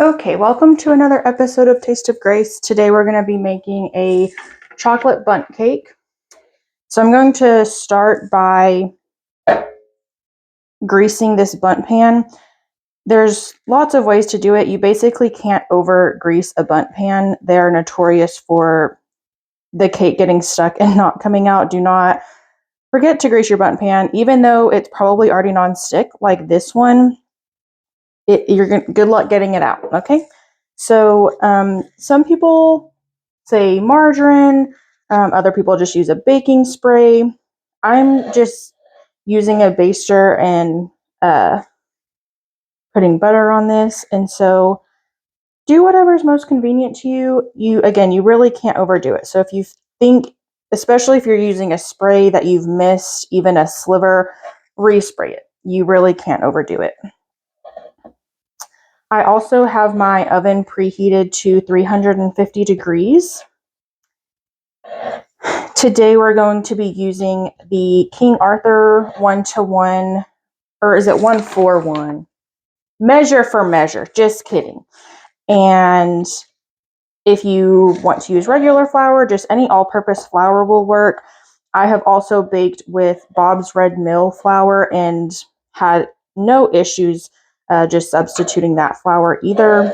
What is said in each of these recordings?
Okay, welcome to another episode of Taste of Grace. Today we're going to be making a chocolate bundt cake. So I'm going to start by greasing this bundt pan. There's lots of ways to do it. You basically can't over grease a bundt pan. They're notorious for the cake getting stuck and not coming out. Do not forget to grease your bundt pan, even though it's probably already non-stick like this one. Good luck getting it out, okay? So some people say margarine, other people just use a baking spray. I'm just using a baster and putting butter on this, and so do whatever is most convenient to you. You really can't overdo it. So if you think, especially if you're using a spray that you've missed even a sliver, respray it. You really can't overdo it. I also have my oven preheated to 350 degrees. Today we're going to be using the King Arthur 1-to-1, or is it 1-for-1? Measure for measure, just kidding. And if you want to use regular flour, just any all-purpose flour will work. I have also baked with Bob's Red Mill flour and had no issues just substituting that flour either.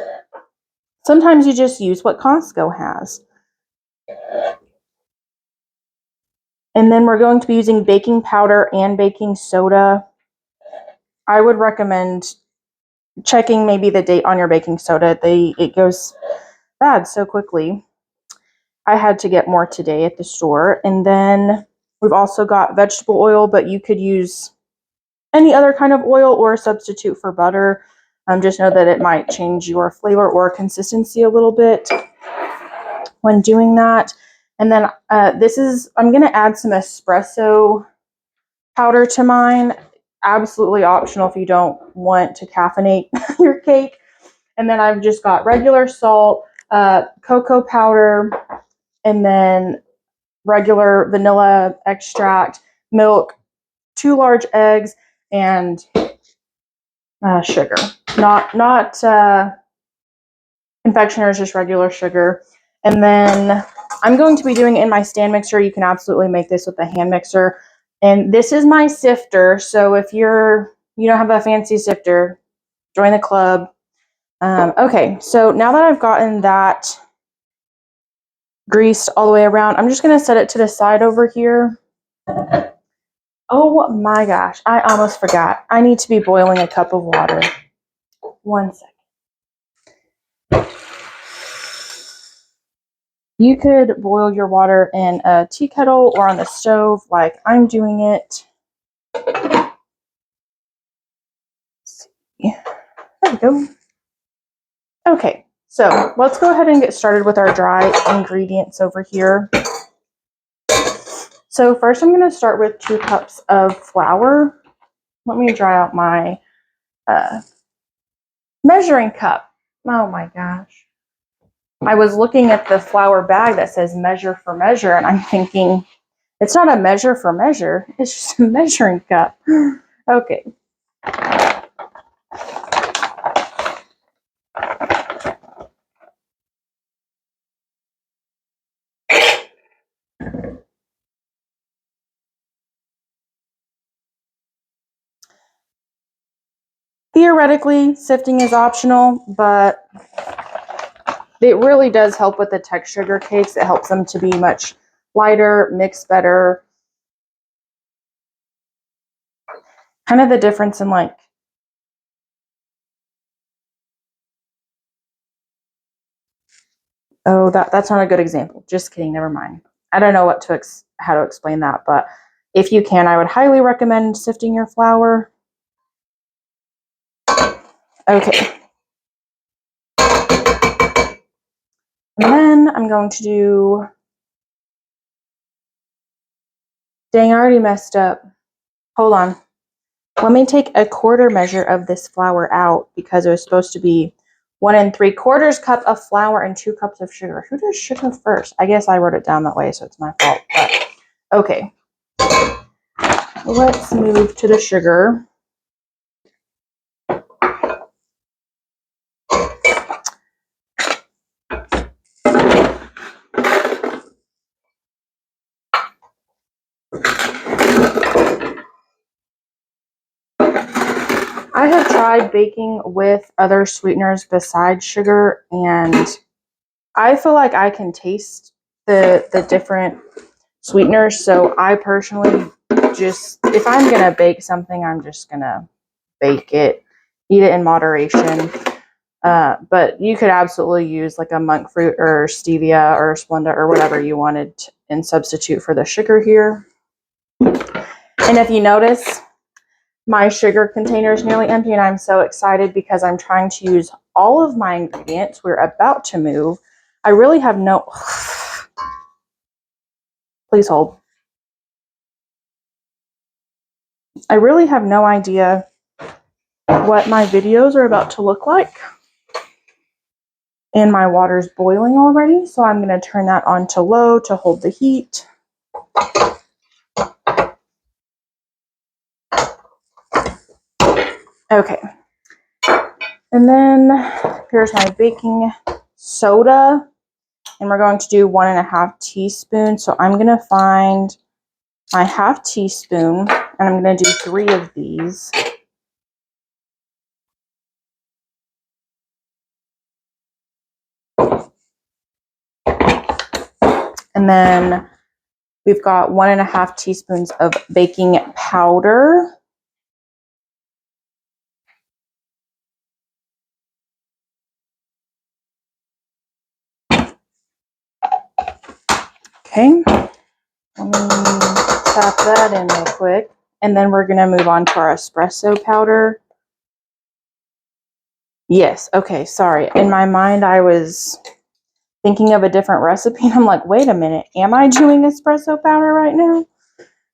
Sometimes you just use what Costco has. And then we're going to be using baking powder and baking soda. I would recommend checking maybe the date on your baking soda. It goes bad so quickly. I had to get more today at the store. And then we've also got vegetable oil, but you could use any other kind of oil or substitute for butter. Just know that it might change your flavor or consistency a little bit when doing that. And then I'm going to add some espresso powder to mine. Absolutely optional if you don't want to caffeinate your cake. And then I've just got regular salt, cocoa powder, and then regular vanilla extract, milk, 2 large eggs, and sugar. Not confectioners, just regular sugar. And then I'm going to be doing it in my stand mixer. You can absolutely make this with a hand mixer. And this is my sifter. So if you don't have a fancy sifter, join the club. Okay, so now that I've gotten that greased all the way around, I'm just going to set it to the side over here. Oh my gosh, I almost forgot. I need to be boiling a cup of water. 1 second. You could boil your water in a tea kettle or on the stove like I'm doing it. Let's see. There we go. Okay, so let's go ahead and get started with our dry ingredients over here. So first I'm going to start with 2 cups of flour. Let me dry out my measuring cup. Oh my gosh. I was looking at the flour bag that says measure for measure, and I'm thinking, it's not a measure for measure, it's just a measuring cup. Okay. Theoretically, sifting is optional, but it really does help with the texture of your cakes. It helps them to be much lighter, mix better. Kind of the difference in like, oh, that's not a good example. Just kidding, never mind. I don't know how to explain that, but if you can, I would highly recommend sifting your flour. Okay. And then I'm going to do, dang, I already messed up. Hold on. Let me take a 1/4 measure of this flour out because it was supposed to be 1 3/4 cup of flour and 2 cups of sugar. Who does sugar first? I guess I wrote it down that way, so it's my fault. But okay. Let's move to the sugar. tried baking with other sweeteners besides sugar, and I feel like I can taste the different sweeteners. So I personally just, if I'm going to bake something, I'm just going to bake it, eat it in moderation. But you could absolutely use like a monk fruit or stevia or Splenda or whatever you wanted and substitute for the sugar here. And if you notice, my sugar container is nearly empty, and I'm so excited because I'm trying to use all of my ingredients. We're about to move. I really have no... Please hold. I really have no idea what my videos are about to look like. And my water's boiling already, so I'm going to turn that on to low to hold the heat. Okay. And then here's my baking soda. And we're going to do 1.5 teaspoons. So I'm going to find my 1/2 teaspoon, and I'm going to do 3 of these. And then we've got 1.5 teaspoons of baking powder. Okay, let me tap that in real quick. And then we're going to move on to our espresso powder. Yes, okay, sorry. In my mind, I was thinking of a different recipe, and I'm like, wait a minute, am I doing espresso powder right now?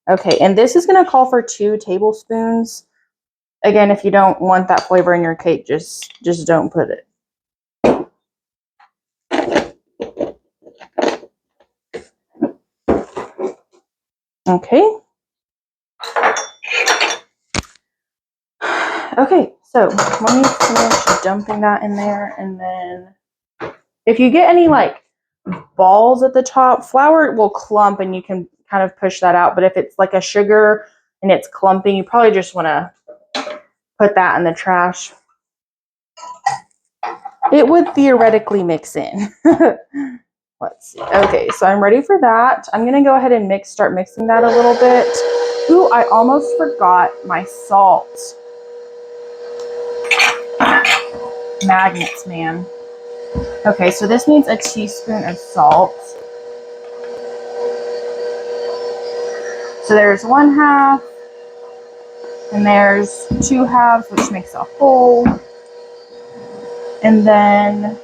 Okay, and this is going to call for 2 tablespoons. Again, if you don't want that flavor in your cake, just don't put it. Okay. Okay, so let me finish dumping that in there, and then if you get any like balls at the top, flour will clump and you can kind of push that out. But if it's like a sugar and it's clumping, you probably just want to put that in the trash. It would theoretically mix in. Let's see. Okay, so I'm ready for that. I'm going to go ahead and start mixing that a little bit. Ooh, I almost forgot my salt. Magnets, man. Okay, so this needs a teaspoon of salt. So there's 1/2, and there's 2 halves, which makes a whole. And then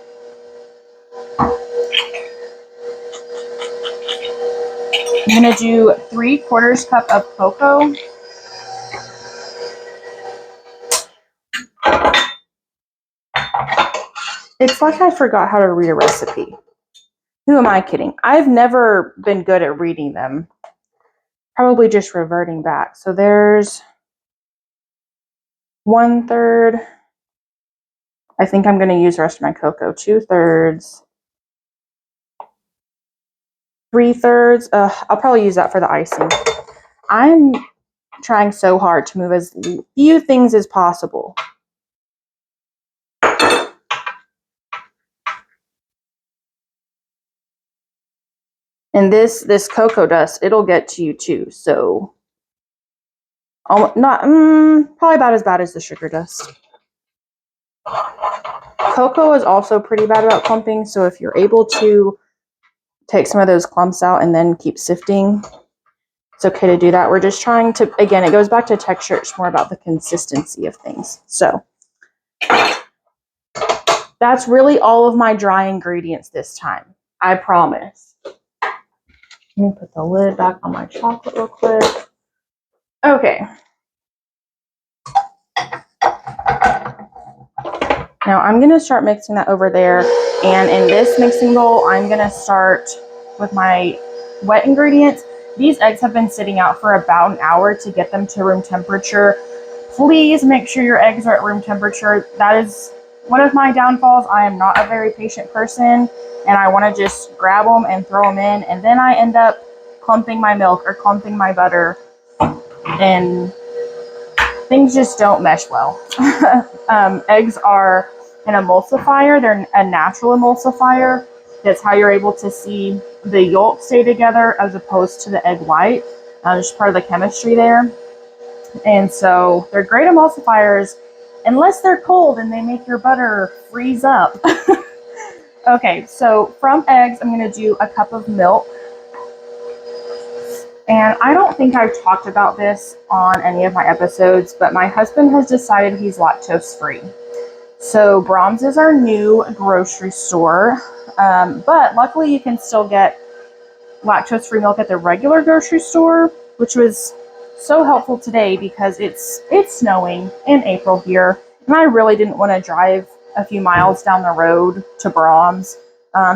I'm going to do 3/4 cup of cocoa. It's like I forgot how to read a recipe. Who am I kidding? I've never been good at reading them. Probably just reverting back. So there's 1/3. I think I'm going to use the rest of my cocoa. 2/3. 3/3. I'll probably use that for the icing. I'm trying so hard to move as few things as possible. And this cocoa dust, it'll get to you too. So not probably about as bad as the sugar dust. Cocoa is also pretty bad about clumping. So if you're able to take some of those clumps out and then keep sifting, it's okay to do that. We're just trying to, again, it goes back to texture. It's more about the consistency of things. So that's really all of my dry ingredients this time. I promise. Let me put the lid back on my chocolate real quick. Okay. Now I'm going to start mixing that over there. And in this mixing bowl, I'm going to start with my wet ingredients. These eggs have been sitting out for about an hour to get them to room temperature. Please make sure your eggs are at room temperature. That is one of my downfalls. I am not a very patient person, and I want to just grab them and throw them in, and then I end up clumping my milk or clumping my butter, and things just don't mesh well. Eggs are an emulsifier. They're a natural emulsifier. That's how you're able to see the yolk stay together as opposed to the egg white. Just part of the chemistry there. And so they're great emulsifiers unless they're cold and they make your butter freeze up. Okay, so from eggs, I'm going to do a cup of milk. And I don't think I've talked about this on any of my episodes, but my husband has decided he's lactose free. So Brahms is our new grocery store, but luckily you can still get lactose free milk at the regular grocery store, which was so helpful today because it's snowing in April here, and I really didn't want to drive a few miles down the road to Brahms.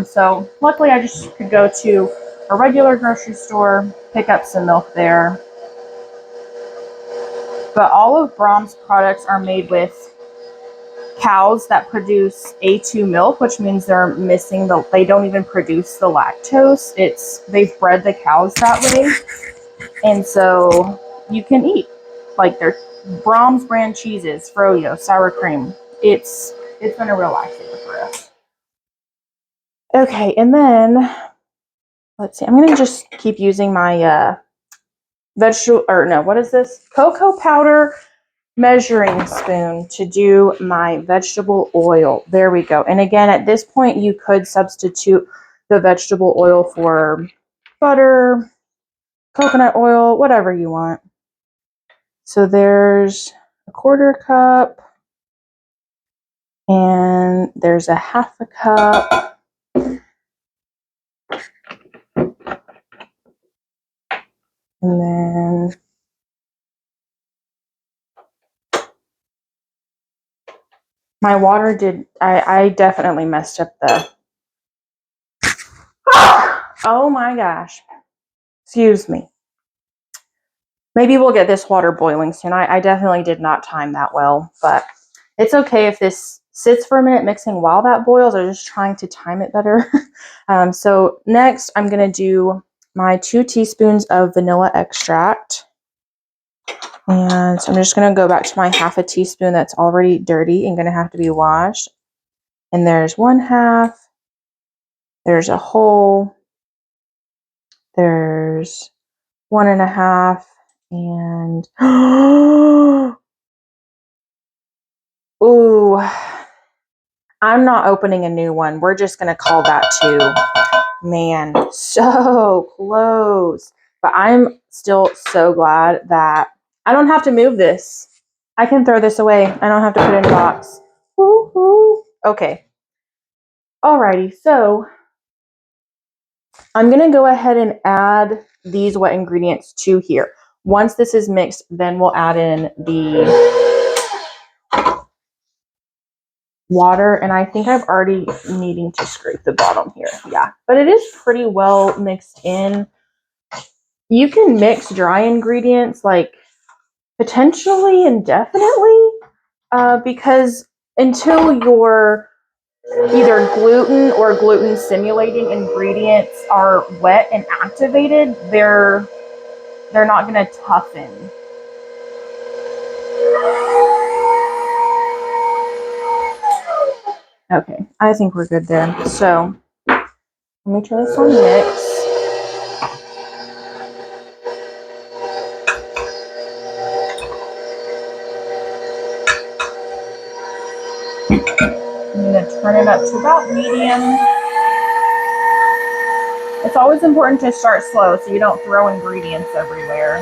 So luckily I just could go to a regular grocery store, pick up some milk there. But all of Brahms products are made with cows that produce A2 milk, which means they're missing they don't even produce the lactose. They've bred the cows that way. And so you can eat like their Brahms brand cheeses, froyo, sour cream. It's been a real lifesaver for us. Okay, and then let's see. I'm gonna just keep using my cocoa powder measuring spoon to do my vegetable oil. There we go. And again, at this point, you could substitute the vegetable oil for butter, coconut oil, whatever you want. So there's a 1/4 cup, and there's a 1/2 cup. And then my water I definitely messed up the, oh my gosh, excuse me. Maybe we'll get this water boiling soon. I definitely did not time that well, but it's okay if this sits for a minute mixing while that boils. I'm just trying to time it better. So next I'm going to do my 2 teaspoons of vanilla extract. And so I'm just going to go back to my 1/2 teaspoon that's already dirty and going to have to be washed. And there's 1/2. There's a whole. There's 1 1/2. And ooh, I'm not opening a new one. We're just going to call that 2. Man, so close. But I'm still so glad that I don't have to move this. I can throw this away. I don't have to put it in a box. Woo-hoo. Okay. Alrighty, so I'm going to go ahead and add these wet ingredients to here. Once this is mixed, then we'll add in the water, and I think I'm already needing to scrape the bottom here. Yeah, but it is pretty well mixed in. You can mix dry ingredients like potentially indefinitely because until your either gluten or gluten simulating ingredients are wet and activated, they're not going to toughen. Okay, I think we're good there. So let me try this on mix. I'm going to turn it up to about medium. It's always important to start slow so you don't throw ingredients everywhere.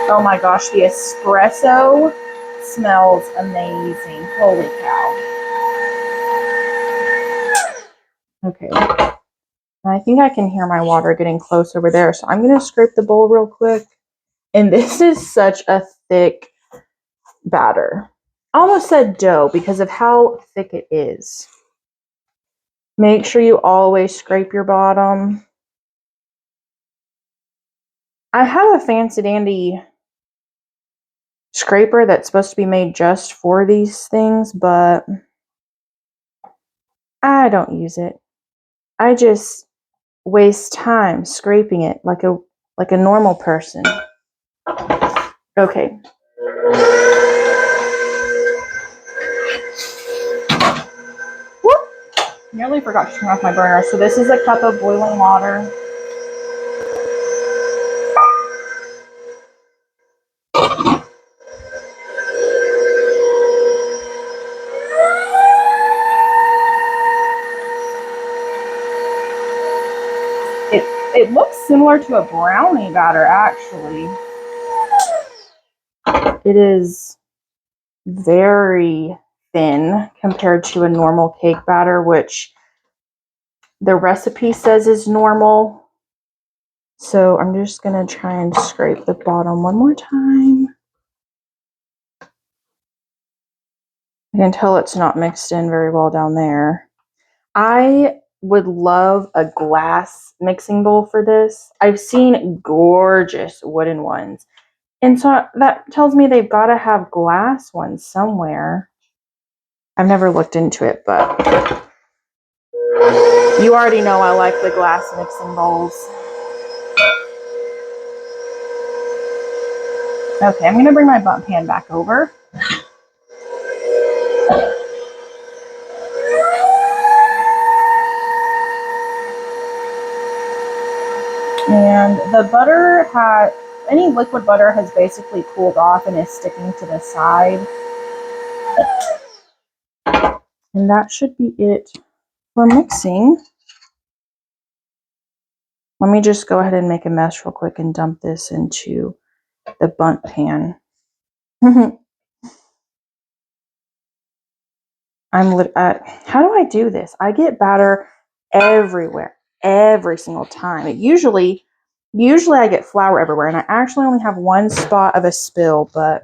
Oh my gosh, the espresso smells amazing. Holy cow. Okay. I think I can hear my water getting close over there, so I'm going to scrape the bowl real quick. And this is such a thick batter. I almost said dough because of how thick it is. Make sure you always scrape your bottom. I have a fancy dandy scraper that's supposed to be made just for these things, but I don't use it. I just waste time scraping it like a normal person. Okay. Whoop. Nearly forgot to turn off my burner. So this is a cup of boiling water. It looks similar to a brownie batter, actually. It is very thin compared to a normal cake batter, which the recipe says is normal. So I'm just going to try and scrape the bottom one more time. I can tell it's not mixed in very well down there. I would love a glass mixing bowl for this. I've seen gorgeous wooden ones. And so that tells me they've got to have glass ones somewhere. I've never looked into it, but you already know I like the glass mixing bowls. Okay, I'm going to bring my Bundt pan back over. And the butter any liquid butter has basically cooled off and is sticking to the side. And that should be it for mixing. Let me just go ahead and make a mess real quick and dump this into the Bundt pan. How do I do this? I get batter everywhere, every single time. Usually I get flour everywhere, and I actually only have one spot of a spill, but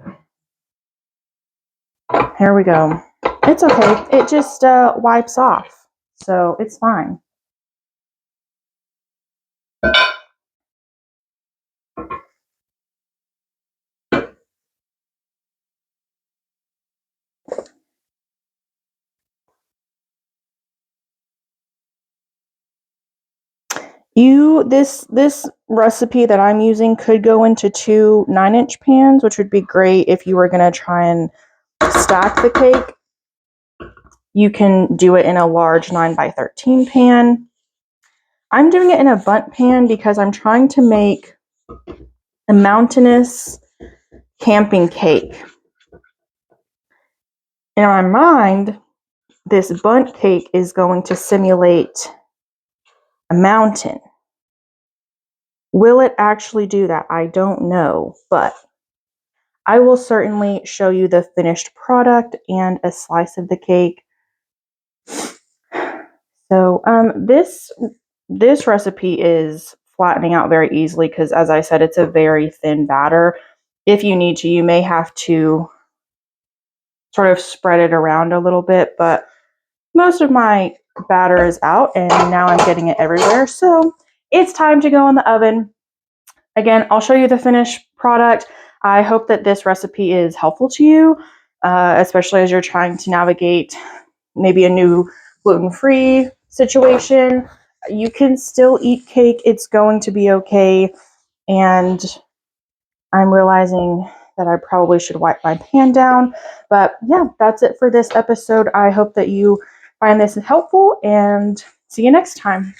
here we go. It's okay. It just wipes off, so it's fine. This recipe that I'm using could go into 2 9-inch pans, which would be great if you were going to try and stack the cake. You can do it in a large 9x13 pan. I'm doing it in a Bundt pan because I'm trying to make a mountainous camping cake. In my mind, this Bundt cake is going to simulate a mountain. Will it actually do that? I don't know, but I will certainly show you the finished product and a slice of the cake. So this recipe is flattening out very easily because, as I said, it's a very thin batter. If you need to, you may have to sort of spread it around a little bit, but most of my batter is out and now I'm getting it everywhere. So it's time to go in the oven. Again, I'll show you the finished product. I hope that this recipe is helpful to you, especially as you're trying to navigate maybe a new gluten-free situation. You can still eat cake. It's going to be okay. And I'm realizing that I probably should wipe my pan down. But yeah, that's it for this episode. I hope that you find this helpful and see you next time.